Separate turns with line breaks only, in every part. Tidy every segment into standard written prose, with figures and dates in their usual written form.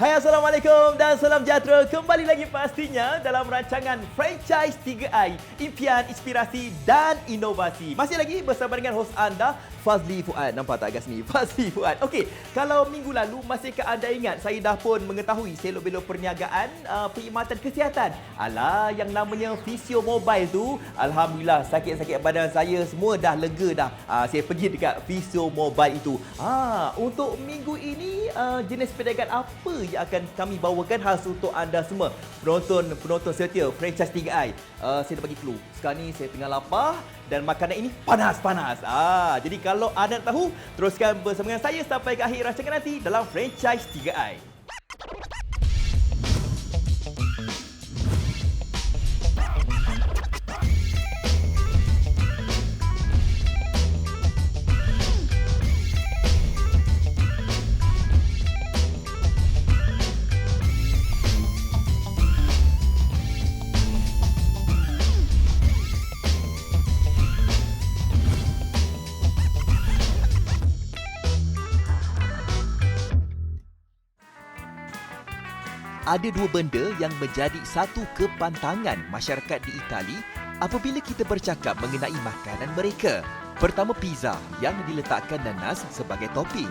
Hai, Assalamualaikum dan salam sejahtera. Kembali lagi pastinya dalam rancangan Franchise 3i, impian, inspirasi dan inovasi. Masih lagi bersama dengan hos anda, Fazli Fuad. Nampak tak kat sini? Fazli Fuad. Okey, kalau minggu lalu masihkah anda ingat saya dah pun mengetahui selok-belok perniagaan perkhidmatan kesihatan. Alah, yang namanya Fisio Mobile tu, alhamdulillah sakit-sakit badan saya semua dah lega dah. Saya pergi dekat Fisio Mobile itu. Untuk minggu ini jenis perniagaan apa yang akan kami bawakan khas untuk anda semua, penonton setia Franchise 3i. Saya dah bagi clue. Sekarang ni saya tengah lapar dan makanan ini panas-panas. Jadi kalau anda nak tahu, teruskan bersama dengan saya sampai ke akhir rancangan nanti dalam Franchise 3i. Ada dua benda yang menjadi satu kepantangan masyarakat di Itali apabila kita bercakap mengenai makanan mereka. Pertama, pizza yang diletakkan nanas sebagai topping.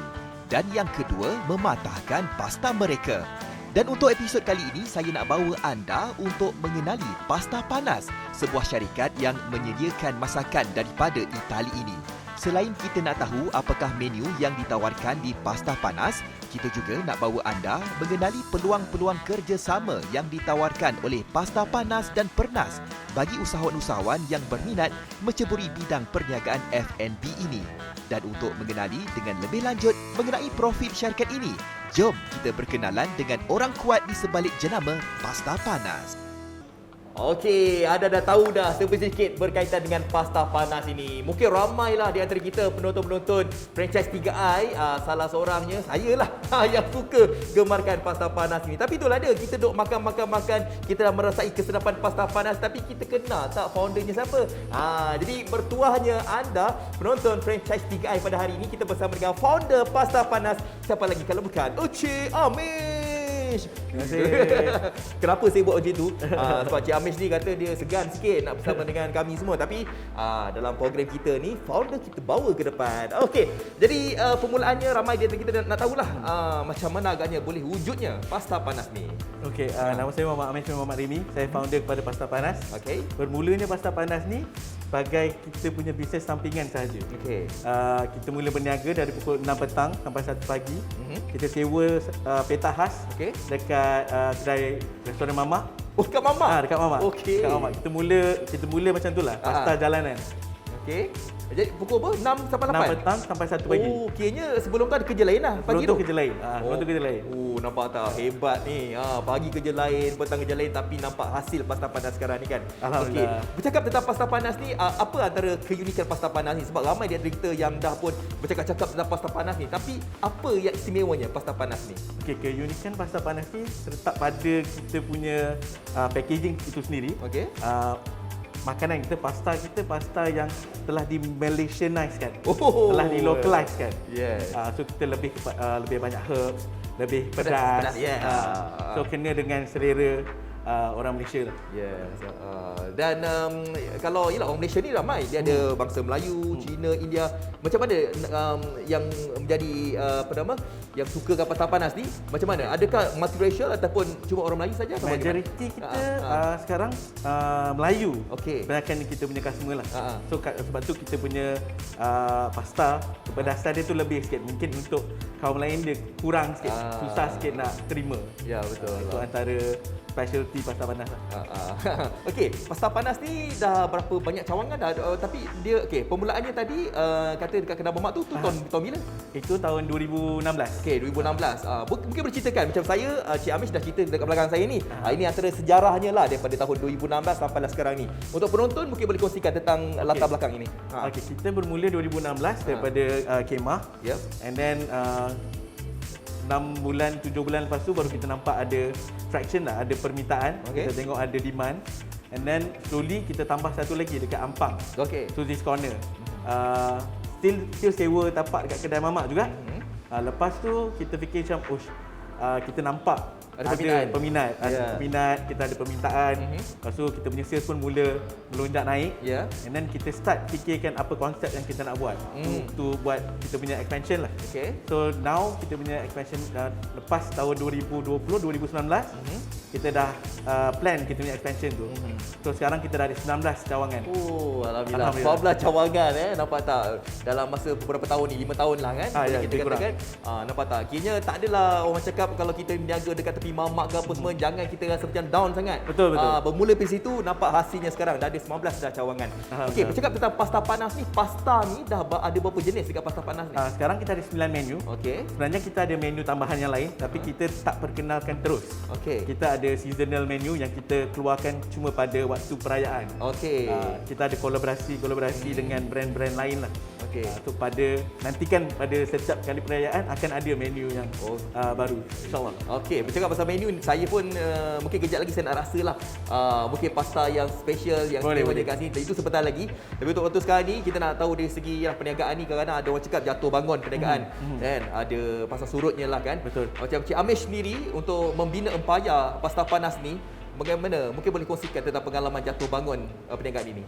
Dan yang kedua, mematahkan pasta mereka. Dan untuk episod kali ini, saya nak bawa anda untuk mengenali Pasta Panas, sebuah syarikat yang menyediakan masakan daripada Itali ini. Selain kita nak tahu apakah menu yang ditawarkan di Pasta Panas, kita juga nak bawa anda mengenali peluang-peluang kerjasama yang ditawarkan oleh Pasta Panas dan Pernas bagi usahawan-usahawan yang berminat menceburi bidang perniagaan F&B ini. Dan untuk mengenali dengan lebih lanjut mengenai profil syarikat ini, jom kita berkenalan dengan orang kuat di sebalik jenama Pasta Panas. Okey, anda dah tahu dah sedikit berkaitan dengan Pasta Panas ini. Mungkin ramailah di antara kita penonton-penonton Franchise 3i, salah seorangnya saya lah yang suka gemarkan Pasta Panas ini. Tapi itulah dia, kita duk makan, kita dah merasai kesedapan Pasta Panas, tapi kita kenal tak foundernya siapa? Jadi bertuahnya anda penonton Franchise 3i pada hari ini, kita bersama dengan founder Pasta Panas. Siapa lagi kalau bukan Cik Amish.
Terima kasih.
Kenapa saya buat macam tu? Sebab Cik Amish ni kata dia segan sikit nak bersama dengan kami semua. Tapi dalam program kita ni, founder kita bawa ke depan. Okey, jadi permulaannya ramai di antara kita nak tahulah macam mana agaknya boleh wujudnya Pasta Panas ni.
Okey, nama saya Muhammad Amish bin Muhammad Rimi. Saya founder kepada Pasta Panas.
Okey.
Bermulanya Pasta Panas ni sebagai kita punya bisnes sampingan sahaja.
Okey.
Kita mula berniaga dari pukul 6 petang sampai 1 pagi. Kita sewa peta khas dekat kedai restoran Mama.
Oh, dekat Mama?
Dekat Mama.
Okey.
Dekat Mama. Kita mula macam itulah, pasta jalanan.
Okey. Jadi pukul apa? 6 sampai 8?
6 petang sampai 1 pagi.
Oh, kiranya sebelum tu ada kerja lain lah pagi tu.
Kerja lain. Sebelum tu kerja lain.
Nampak tak? Hebat ni. Pagi kerja lain, petang kerja lain, tapi nampak hasil Pasta Panas sekarang ni kan.
Alhamdulillah.
Okey. Bercakap tentang Pasta Panas ni, apa antara keunikan Pasta Panas ni? Sebab ramai di antara kita yang dah pun bercakap-cakap tentang Pasta Panas ni, tapi apa yang istimewanya Pasta Panas ni?
Okey, keunikan Pasta Panas ni terletak pada kita punya packaging itu sendiri.
Okey.
Makanan kita, pasta yang telah di Malaysianize kan.
Telah
di localize kan.
Yes.
So kita lebih banyak herbs, lebih pedas.
Yeah.
So kena dengan selera orang Malaysia lah.
Yes. Dan kalau ialah orang Malaysia ni ramai, dia ada bangsa Melayu, Cina, India. Macam mana yang menjadi yang suka dengan Pasta Panas ni? Macam mana? Adakah multiracial ataupun cuma orang Melayu saja?
Majoriti kita sekarang Melayu.
Okey.
Kebanyakan kita punya customer lah. So sebab tu kita punya pasta kepedasan dia tu lebih sikit. Mungkin untuk kaum lain dia kurang sikit, susah sikit nak terima.
Ya, betul.
Itu antara specialty Pasta Panas lah.
Okey, Pasta Panas ni dah berapa banyak cawangan dah, tapi dia permulaannya tadi kata dekat kedai mamak tu tahun bila?
Itu tahun 2016.
Okey, 2016. Mungkin berceritakan macam saya, Cik Amish dah cerita dekat belakang saya ni. Ini antara sejarahnya lah daripada tahun 2016 sampai sekarang ni. Untuk penonton mungkin boleh kongsikan tentang latar belakang ini.
Okey, kita bermula 2016 daripada kemah.
Yep.
And then 6 bulan, 7 bulan lepas tu baru kita nampak ada traction lah, ada permintaan. Kita tengok ada demand. And then slowly kita tambah satu lagi dekat Ampang. Suzy's Corner. Still sewa tapak dekat kedai mamak juga. Lepas tu kita fikir macam kita nampak
Ada
peminat,
Ya.
peminat, kita ada permintaan. Lepas tu kita punya sales pun mula melonjak naik.
Ya.
And then kita start fikirkan apa konsep yang kita nak buat. Tu buat kita punya expansion lah.
Okey.
So now kita punya expansion lepas tahun 2020-2019 kita dah plan kita punya expansion tu. So sekarang kita dah ada 19 cawangan.
Oh, alhamdulillah. 14 cawangan nampak tak? Dalam masa beberapa tahun ni, 5 tahun lah kan?
Ya,
kita
lebih
katakan, nampak tak? Kiranya tak adalah orang cakap kalau kita berniaga dekat tepi mamak ke apa semua, jangan kita rasa macam down sangat.
Betul.
Bermula dari situ, nampak hasilnya sekarang. Dah ada 19 dah cawangan. Okey, bercakap tentang pasta panas ni, pasta ni dah ada berapa jenis dekat pasta panas ni?
Sekarang kita ada 9 menu.
Okey.
Sebenarnya kita ada menu tambahan yang lain tapi kita tak perkenalkan terus.
Okey.
Kita ada seasonal menu yang kita keluarkan cuma pada waktu perayaan.
Okey.
Kita ada kolaborasi dengan brand-brand lain lah.
Okey.
So nantikan pada setiap kali perayaan akan ada menu yang baru, insyaAllah.
Okey, bercakap pasal menu, saya pun mungkin kejap lagi saya nak rasa lah mungkin pasta yang special, yang istimewa dekat sini. Itu sebentar lagi. Tapi untuk waktu sekarang ni, kita nak tahu dari segi perniagaan ni, kadang-kadang ada orang cakap jatuh bangun perniagaan. Kan? Ada pasal surutnya lah kan.
Betul.
Macam Cik Amish sendiri, untuk membina empayar pasta panas ni, bagaimana? Mungkin boleh kongsikan tentang pengalaman jatuh bangun perniagaan ini.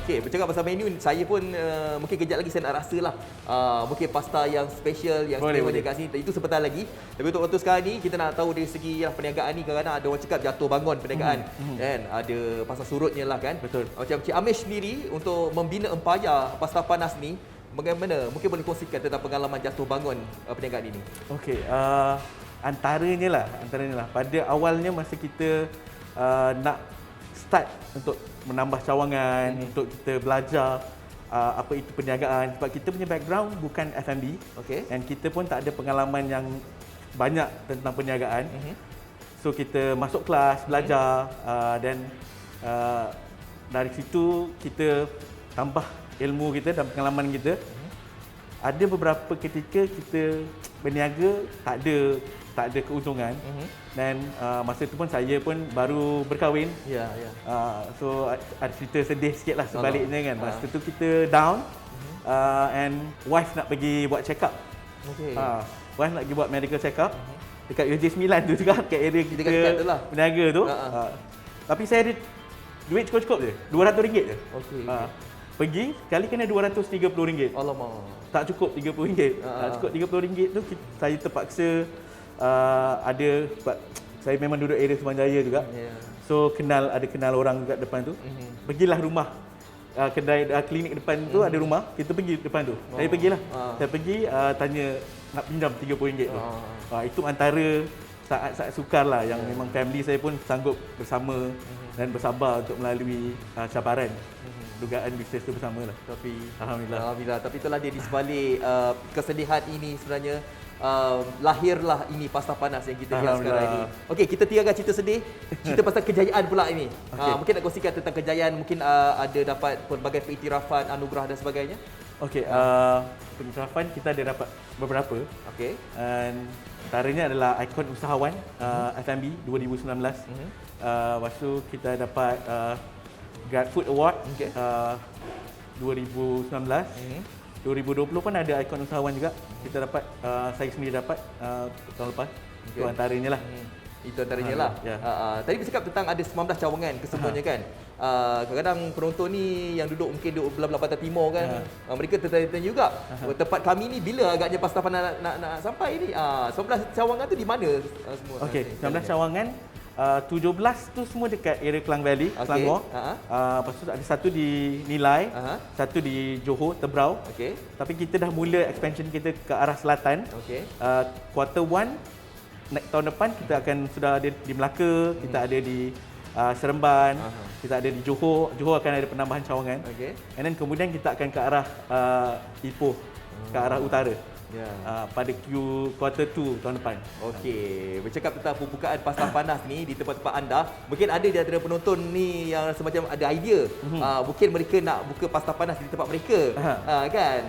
Okey, bercakap pasal menu, saya pun mungkin kejap lagi saya nak rasa lah mungkin pasta yang special, yang istimewa dekat sini. Itu sebentar lagi. Tapi untuk waktu sekarang ni, kita nak tahu dari segi perniagaan ni, kadang-kadang ada orang cakap jatuh bangun perniagaan. Kan? Ada pasal surutnya lah kan.
Betul.
Macam Cik Amish sendiri, untuk membina empayar pasta panas ni, bagaimana? Mungkin boleh kongsikan tentang pengalaman jatuh bangun perniagaan ini.
Okey, antaranya lah. Pada awalnya masa kita nak start untuk menambah cawangan, untuk kita belajar apa itu perniagaan, sebab kita punya background bukan F&B.
Okey.
Dan kita pun tak ada pengalaman yang banyak tentang perniagaan. So kita masuk kelas, belajar dan dari situ kita tambah ilmu kita dan pengalaman kita. Ada beberapa ketika kita berniaga tak ada keuntungan. Dan masa tu pun saya pun baru berkahwin.
Ya.
So ada cerita sedih sikit lah sebaliknya kan. Masa tu kita down and wife nak pergi buat check up.
Okey.
Wife nak pergi buat medical check up dekat UJ9 tu juga, kat area kita
Dekat tu lah.
berniaga tu. Tapi saya ada duit cukup-cukup je, RM200 je.
Okey.
Pergi sekali kena RM230.
Alamak.
Tak cukup RM30. Tak cukup RM30 tu saya terpaksa ada, sebab saya memang duduk area Sumanjaya juga. So ada kenal orang dekat depan tu. Pergilah rumah kedai klinik depan tu ada rumah, kita pergi depan tu. Saya pergilah. Saya pergi tanya nak pinjam RM30 tu. Itu antara saat-saat sukar lah yang memang family saya pun sanggup bersama dan bersabar untuk melalui cabaran dugaan bisnes tu bersama lah.
Tapi
Alhamdulillah.
Tapi itulah dia, di sebalik kesedihan ini sebenarnya lahirlah ini pasta panas yang kita lihat sekarang ini. Okey, kita tinggalkan cerita sedih, cerita pasal kejayaan pula ini. Mungkin nak kongsikan tentang kejayaan, mungkin ada dapat pelbagai pengiktirafan, anugerah dan sebagainya.
Okey, pengiktirafan kita ada dapat beberapa.
Okey.
Dan antaranya adalah ikon usahawan F&B 2019. Lepas tu kita dapat Grab Food Award 2019. 2020 pun ada ikon usahawan juga. Kita dapat, saya sendiri dapat tahun lepas. Itu antaranya lah.
Itu antaranya lah. Tadi bercakap tentang ada 19 cawangan kesemuanya kan. Kadang-kadang penonton ni yang duduk mungkin duduk belah-belah pantai timur kan. Mereka tertanya-tanya juga. Tempat kami ni bila agaknya pasta panas nak sampai ni? 19 cawangan tu di mana semua?
Okey, 19 cawangan. 17 tu semua dekat area Klang Valley, Selangor. Lepas tu ada satu di Nilai, satu di Johor, Tebrau.
Okey.
Tapi kita dah mula expansion kita ke arah selatan.
Okey.
Quarter 1 tahun depan kita akan sudah ada di Melaka, kita ada di Seremban, kita ada di Johor. Johor akan ada penambahan cawangan.
Okey.
And then kemudian kita akan ke arah Ipoh, ke arah utara. pada quarter 2 tahun depan.
Okey, bercakap tentang pembukaan pasta panas ni di tempat-tempat anda, mungkin ada di antara penonton ni yang semacam ada idea. Mungkin mereka nak buka pasta panas di tempat mereka. Kan?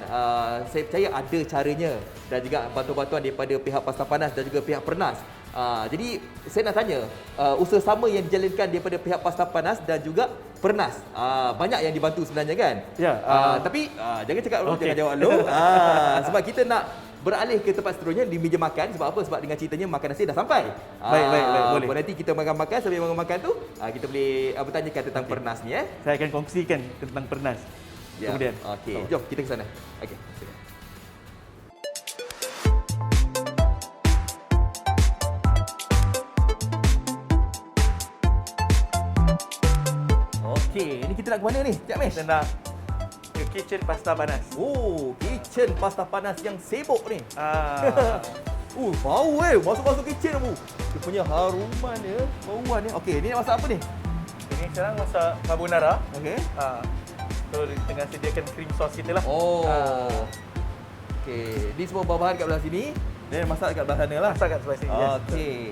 Saya percaya ada caranya dan juga bantuan-bantuan daripada pihak pasta panas dan juga pihak Pernas. Jadi saya nak tanya, usaha sama yang dijalankan daripada pihak pasta panas dan juga Pernas. Banyak yang dibantu sebenarnya kan?
Ya.
Tapi jangan cakap dulu, jangan jawab dulu. Sebab kita nak beralih ke tempat seterusnya di meja makan. Sebab apa? Sebab dengan ceritanya makan nasi dah sampai.
Baik, boleh.
Nanti kita makan-makan, sambil makan tu kita boleh bertanyakan tentang Pernas ni.
Saya akan kongsikan tentang Pernas. Kemudian.
Okey, jom kita ke sana. Okey. Okey, ni kita nak ke mana ni? Cik Mesh?
Kita nak ke kitchen pasta panas.
Oh, kitchen pasta panas yang sibuk ni. Bau masuk-masuk kitchen tu. Dia punya haruman dia, bauan dia. Okey, ni nak masak apa ni?
Ini sekarang masak carbonara.
Okey.
So tengah sediakan cream sauce kita lah.
Okey, ni semua bahan-bahan kat belah sini. Dia masak kat belah sana lah.
Masak kat sebelah sini.
Okey.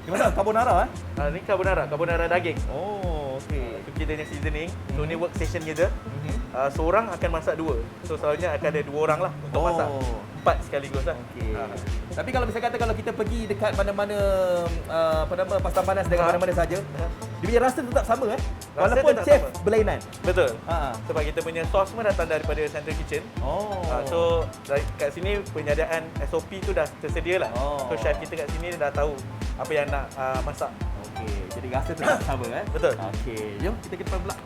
Ni masak carbonara
Ni carbonara daging.
Okey.
Itu kita punya seasoning. So ni workstation kita. Seorang akan masak 2. So selalunya akan ada 2 orang lah untuk masak. 4 sekaligus lah.
Okey. Tapi kalau misalnya kata kalau kita pergi dekat mana-mana pasta panas dekat mana-mana saja, dia punya rasa tetap sama walaupun
tetap
chef
sama.
berlainan.
Betul. Sebab kita punya sos semua datang daripada Central Kitchen. So kat sini penyediaan SOP tu dah tersedia lah. So chef kita kat sini dah tahu apa yang nak masak.
Okey, jadi rasa tetap sama
Betul.
Okey, jom kita ke depan pula.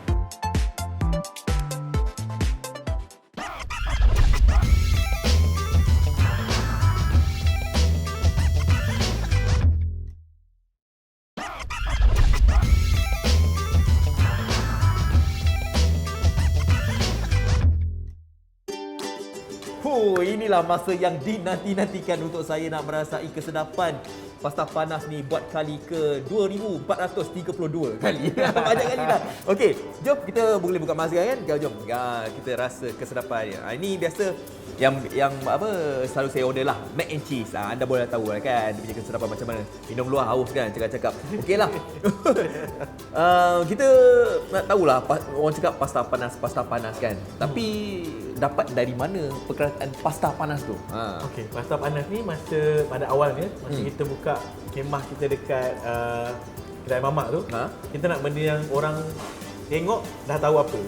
Inilah masa yang dinanti-nantikan untuk saya nak merasai kesedapan pasta panas ni buat kali ke 2432 kali. Banyak kali dah. Okey, jom kita boleh buka masker kan? Jom. Kita rasa kesedapan dia. Ini biasa yang apa selalu saya order lah, mac and cheese. Anda boleh tahu lah kan dia punya kesedapan macam mana. Minum luar haus kan, cakap-cakap. Okeylah. Kita nak tahulah orang cakap pasta panas kan. Tapi dapat dari mana perkataan pasta panas tu?
Okey, pasta panas ni masa pada awalnya masa kita buka kemah kita dekat kedai mamak tu, kita nak benda yang orang tengok dah tahu apa.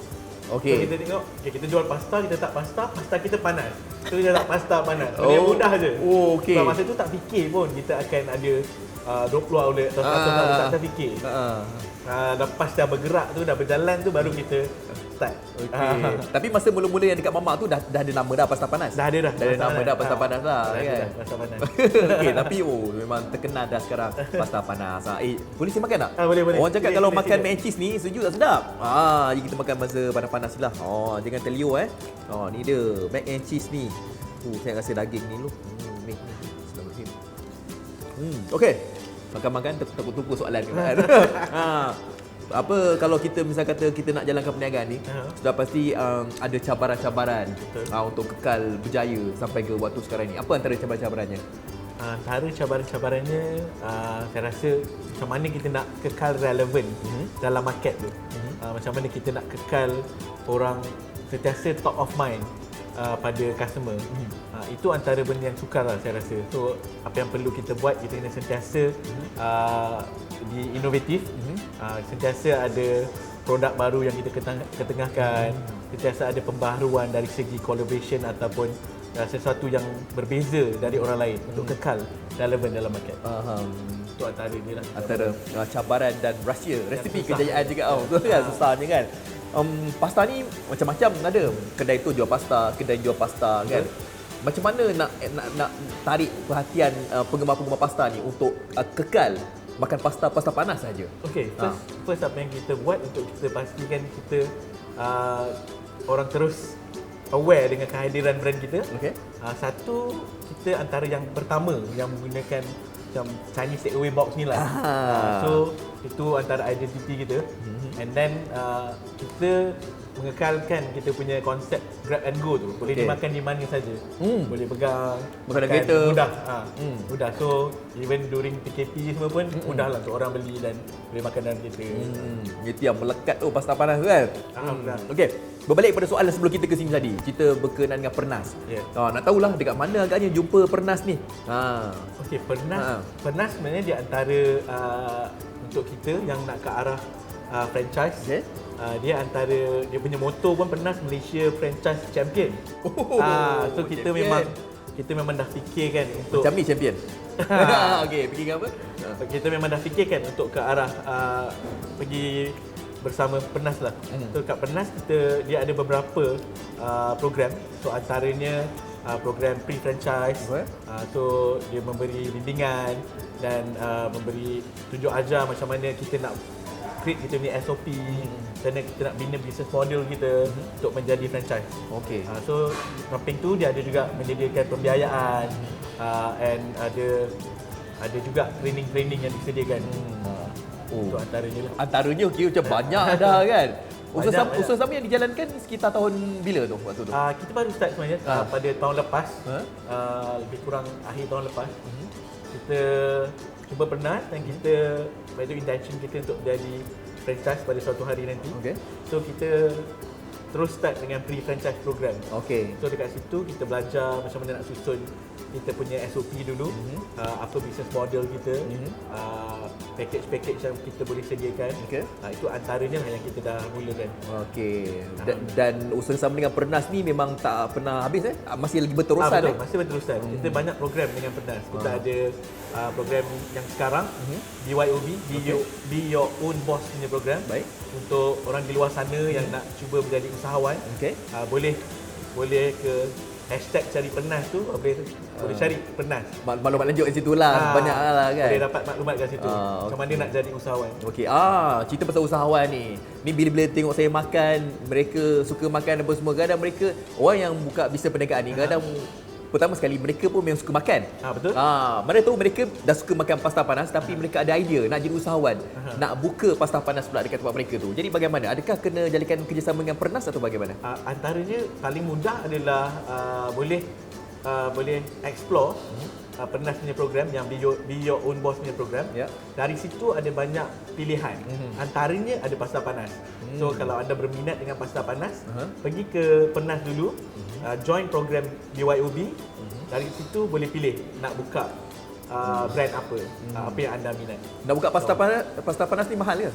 Okey.
So, kita tengok, kita jual pasta, kita tak pasta kita panas. So kita tak pasta panas. Benda yang mudah je.
Okey.
Sebab masa tu tak fikir pun kita akan ada 20 outlet atau 100 outlet, tak fikir. Lepas dah bergerak tu, dah berjalan tu baru kita start.
Tapi masa mula-mula yang dekat mamak tu dah ada nama dah pasta panas.
Dah ada dah.
Dah ada nama dah pasta panas dah kan.
Pasta panas.
Okey, tapi memang terkenal dah sekarang pasta panas. Boleh saya makan tak?
Boleh.
Orang cakap kalau
Sila.
makan mac and cheese ni sejuk tak sedap. Jadi kita makan masa panas-panas lah. Jangan terliur ni dia mac and cheese ni. Saya rasa daging ni lu. Ni. Okey. Makan-makan tertupu soalan ni. Apa kalau kita misal kata kita nak jalankan perniagaan ni, sudah pasti ada cabaran-cabaran untuk kekal berjaya sampai ke waktu sekarang ni. Apa antara cabaran-cabarannya?
Antara cabaran-cabarannya saya rasa macam mana kita nak kekal relevan dalam market tu. Macam mana kita nak kekal orang sentiasa top of mind pada customer. Itu antara benda yang sukar lah saya rasa. So apa yang perlu kita buat, kita kena sentiasa inovatif, sentiasa ada produk baru yang kita ketengahkan, sentiasa ada pembaharuan dari segi collaboration ataupun sesuatu yang berbeza dari orang lain untuk kekal relevan dalam market. Itu antara dia lah.
Antara cabaran dan rahsia, resipi kejayaan juga. Betul kan? Susahnya kan. Pasta ni macam-macam ada. Kedai tu jual pasta, kedai jual pasta kan. Macam mana nak tarik perhatian penggemar-penggemar pasta ni untuk kekal makan pasta panas saja?
Okey, first apa yang kita buat untuk kita pastikan kita orang terus aware dengan kehadiran brand kita.
Okey.
Satu, kita antara yang pertama yang menggunakan macam Chinese takeaway box ni lah. So itu antara identiti kita. And then kita mengekalkan kita punya konsep grab and go tu. Boleh dimakan di mana saja. Boleh pegang,
Makan dalam kereta.
mudah. Mudah. So even during PKP semua pun mudahlah untuk orang beli dan boleh makan dalam kereta.
Itu yang melekat tu pasta panas tu kan.
Alhamdulillah.
Okey, berbalik pada soalan sebelum kita ke sini tadi. Kita berkenaan dengan Pernas. Nak tahulah dekat mana agaknya jumpa Pernas ni.
Okey, Pernas sebenarnya di antara untuk kita yang nak ke arah franchise. Dia antara dia punya moto pun Pernas Malaysia Franchise Champion. So kita memang dah fikirkan untuk
Macam ni champion. Okey, fikir apa?
kita memang dah fikirkan untuk ke arah pergi bersama Pernas lah. So kat Pernas dia ada beberapa program. So antaranya program pre-franchise. So dia memberi bimbingan dan memberi tunjuk ajar macam mana kita nak create kita punya SOP, dan kita nak bina business model kita untuk menjadi franchise.
Okey.
So samping tu dia ada juga menyediakan pembiayaan and ada juga training yang disediakan. Itu antaranya lah.
Antaranya okey macam banyak dah kan.
Banyak.
Usaha sama yang dijalankan sekitar tahun bila tu waktu tu?
Kita baru start sebenarnya pada tahun lepas. Lebih kurang akhir tahun lepas. Kita cuba Pernas dan kita ada intention kita untuk jadi franchise pada suatu hari nanti. So kita terus start dengan pre-franchise program. So dekat situ kita belajar macam mana nak susun kita punya SOP dulu, apa business model kita, package yang kita boleh sediakan. Itu antaranya lah yang kita dah mulakan.
Dan usaha sama dengan Pernas ni memang tak pernah habis masih lagi berterusan.
Betul, masih berterusan. Kita banyak program dengan Pernas. Kita ada program yang sekarang BYOB, Be Your Own Boss punya program. Untuk orang di luar sana yang nak cuba menjadi usahawan, boleh ke hashtag cari Pernas tu, boleh cari Pernas.
Maklumat lanjut kat situ lah, banyak lah kan.
Boleh dapat maklumat kat situ. Macam mana nak jadi usahawan.
Cerita pasal usahawan ni. Ni bila tengok saya makan, mereka suka makan apa semua. Kadang mereka, orang yang buka bisnes perniagaan ni, kadang pertama sekali mereka pun memang suka makan.
Betul.
Mana tahu mereka dah suka makan pasta panas tapi mereka ada idea nak jadi usahawan, nak buka pasta panas pula dekat tempat mereka tu. Jadi bagaimana? Adakah kena jadikan kerjasama dengan Pernas atau bagaimana?
Antaranya paling mudah adalah boleh explore Pernas punya program yang Be Your Own Boss punya program. Dari situ ada banyak pilihan. Antaranya ada pasta panas. So kalau anda berminat dengan pasta panas, pergi ke Pernas dulu, join program BYOB. Dari situ boleh pilih nak buka brand apa yang anda minat.
Nak buka pasta panas ni mahal ke?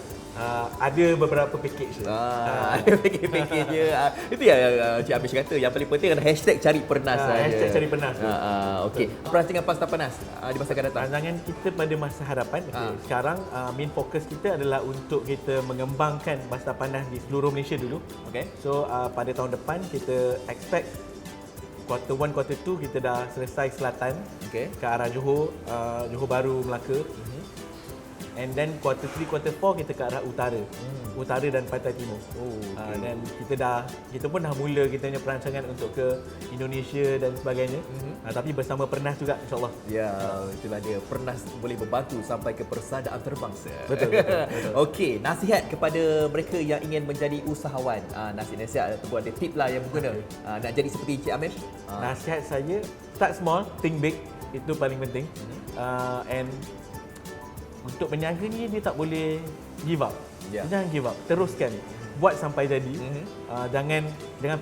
Ada beberapa package.
Ada package je. Itu yang Cik Amish kata, yang paling penting adalah hashtag cari Pernas saja.
Hashtag cari Pernas.
Okey. Perancangan pasta panas di masa akan datang.
Rancangan kita pada masa hadapan, sekarang main fokus kita adalah untuk kita mengembangkan pasta panas di seluruh Malaysia dulu. So pada tahun depan kita expect Quarter 1, Quarter 2 kita dah selesai selatan ke arah Johor, Johor Bahru, Melaka. And then Quarter 3, Quarter 4 kita ke arah utara. Utara dan Pantai Timur. Dan kita pun dah mula kita punya perancangan untuk ke Indonesia dan sebagainya. Tapi bersama Pernas juga, insyaAllah.
Ya, itulah dia. Pernas boleh membantu sampai ke persada antarabangsa.
Betul.
Okey, nasihat kepada mereka yang ingin menjadi usahawan. Nasihat ataupun ada tip lah yang berguna. Nak jadi seperti Cik Amish.
Nasihat saya, start small, think big. Itu paling penting. And untuk berniaga ni dia tak boleh give up. Jangan give up, teruskan. Buat sampai jadi. Jangan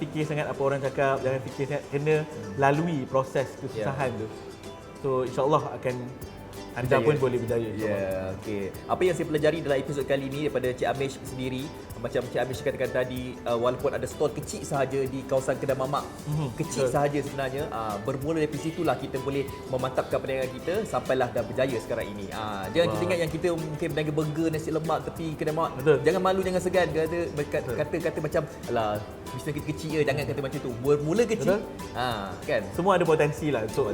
fikir sangat apa orang cakap, jangan fikir sangat, kena lalui proses kesusahan tu. So insya-Allah anda pun boleh berjaya.
Okey. Apa yang saya pelajari dalam episod kali ini daripada Cik Amish sendiri, macam Cik Amish katakan tadi, walaupun ada stall kecil sahaja di kawasan Kedai Mamak, kecil sahaja sebenarnya, bermula dari situlah kita boleh memantapkan perniagaan kita sampailah dah berjaya sekarang ini. Jangan kita ingat yang kita mungkin berniaga burger, nasi lemak tepi Kedai Mamak. Jangan malu, jangan segan kata macam alah bisnes kita kecil je, jangan kata macam tu. Bermula kecil. Kan?
Semua ada potensi lah. Semua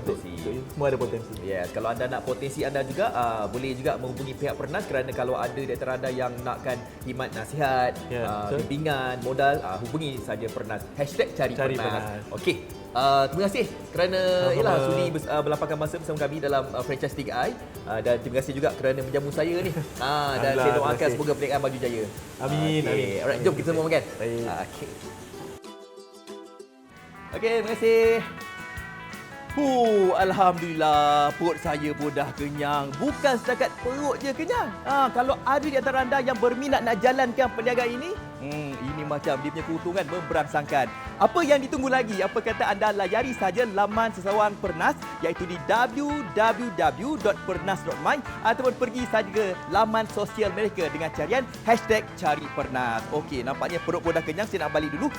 ada potensi.
Yes, kalau anda nak potensi anda juga, boleh juga menghubungi pihak Pernas, kerana kalau ada di antara anda yang nakkan khidmat nasihat,
Ya, betul.
bimbingan, modal, hubungi saja Pernas. #cari Pernas. Okey. Terima kasih kerana sudi berlapangkan masa bersama kami dalam franchise 3i, dan terima kasih juga kerana menjamu saya ni. Dan saya doakan semoga perniagaan maju jaya.
Amin.
Amin. Alright, jom kita semua makan.
Baik.
Okey, terima kasih. Alhamdulillah, perut saya pun dah kenyang. Bukan setakat perut je kenyang. Kalau ada di antara anda yang berminat nak jalankan perniagaan ini, ini macam dia punya keuntungan memberangsangkan. Apa yang ditunggu lagi? Apa kata anda layari saja laman seseorang Pernas, iaitu di www.pernas.my, ataupun pergi saja ke laman sosial mereka dengan carian #caripernas. Okey, nampaknya perut pun dah kenyang, saya nak balik dulu.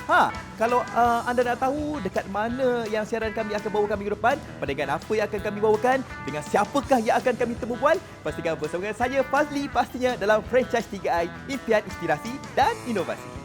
Kalau anda nak tahu dekat mana yang siaran kami akan bawa kami ke depan, perniagaan apa yang akan kami bawakan, dengan siapakah yang akan kami temu bual, pastikan bersama dengan saya Fazli, pastinya dalam franchise 3i, impian inspirasi dan inovasi.